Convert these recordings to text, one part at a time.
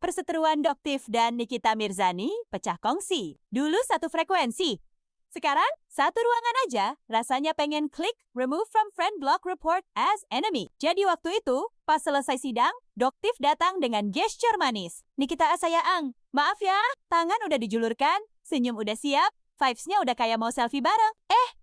Perseteruan Doktif dan Nikita Mirzani pecah kongsi. Dulu satu frekuensi. Sekarang satu ruangan aja, rasanya pengen klik remove from friend block report as enemy. Jadi waktu itu, pas selesai sidang, Doktif datang dengan gesture manis. Nikita sayang, maaf ya, tangan udah dijulurkan, senyum udah siap, vibes-nya udah kayak mau selfie bareng.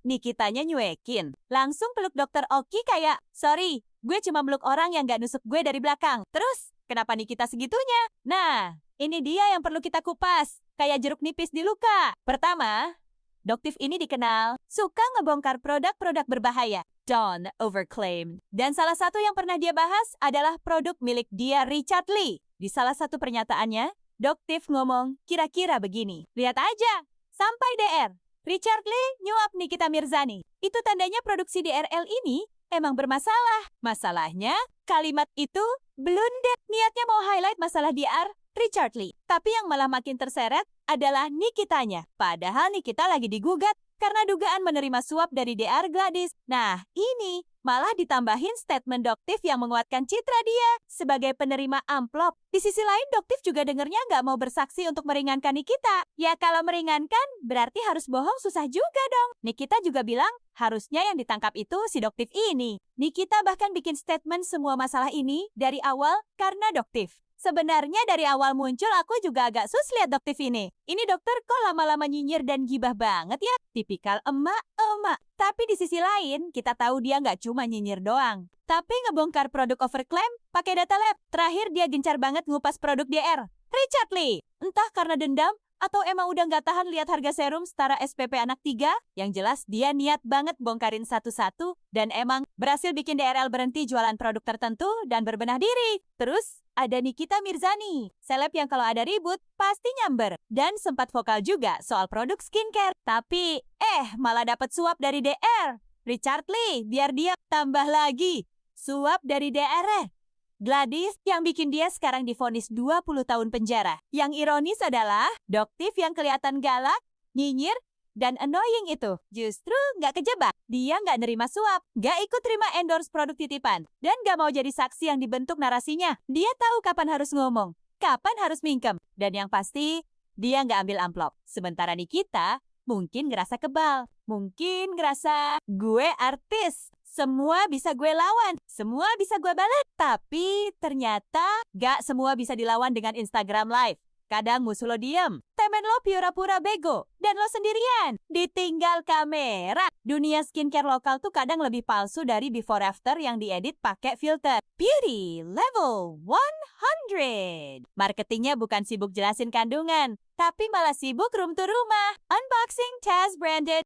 Nikitanya nyuekin. Langsung peluk Dokter Oki kayak, sorry, gue cuma meluk orang yang gak nusuk gue dari belakang. Terus, kenapa Nikita segitunya? Nah, ini dia yang perlu kita kupas. Kayak jeruk nipis di luka. Pertama, Doktif ini dikenal suka ngebongkar produk-produk berbahaya. Don't overclaim. Dan salah satu yang pernah dia bahas adalah produk milik dia Richard Lee. Di salah satu pernyataannya, Doktif ngomong kira-kira begini. Lihat aja, sampai DR. Richard Lee nyuap Nikita Mirzani. Itu tandanya produksi DRL ini emang bermasalah. Masalahnya, kalimat itu blunder. Niatnya mau highlight masalah DR Richard Lee. Tapi yang malah makin terseret adalah Nikitanya. Padahal Nikita lagi digugat karena dugaan menerima suap dari DR Gladys. Nah, ini malah ditambahin statement Doktif yang menguatkan citra dia sebagai penerima amplop. Di sisi lain, Doktif juga dengernya nggak mau bersaksi untuk meringankan Nikita. Ya kalau meringankan, berarti harus bohong susah juga dong. Nikita juga bilang, harusnya yang ditangkap itu si Doktif ini. Nikita bahkan bikin statement semua masalah ini dari awal karena Doktif. Sebenarnya dari awal muncul aku juga agak sus lihat Doktif ini. Ini dokter kok lama-lama nyinyir dan gibah banget ya. Tipikal emak-emak. Tapi di sisi lain, kita tahu dia nggak cuma nyinyir doang. Tapi ngebongkar produk overclaim pakai data lab. Terakhir dia gencar banget ngupas produk DR Richard Lee. Entah karena dendam atau emang udah nggak tahan lihat harga serum setara SPP anak 3? Yang jelas dia niat banget bongkarin satu-satu dan emang berhasil bikin DRL berhenti jualan produk tertentu dan berbenah diri. Terus ada Nikita Mirzani, seleb yang kalau ada ribut pasti nyamber. Dan sempat vokal juga soal produk skincare. Tapi malah dapat suap dari DR Richard Lee biar dia tambah lagi. Suap dari DR Gladys yang bikin dia sekarang divonis 20 tahun penjara. Yang ironis adalah Doktif yang kelihatan galak, nyinyir, dan annoying itu justru nggak kejebak. Dia nggak nerima suap, nggak ikut terima endorse produk titipan, dan nggak mau jadi saksi yang dibentuk narasinya. Dia tahu kapan harus ngomong, kapan harus mingkem, dan yang pasti dia nggak ambil amplop. Sementara Nikita mungkin ngerasa kebal, mungkin ngerasa gue artis. Semua bisa gue lawan, semua bisa gue balas. Tapi ternyata gak semua bisa dilawan dengan Instagram Live. Kadang musuh lo diem, temen lo pura-pura bego, dan lo sendirian. Ditinggal kamera. Dunia skincare lokal tuh kadang lebih palsu dari before after yang diedit pakai filter. Beauty level 100. Marketingnya bukan sibuk jelasin kandungan, tapi malah sibuk room to rumah. Unboxing Taz branded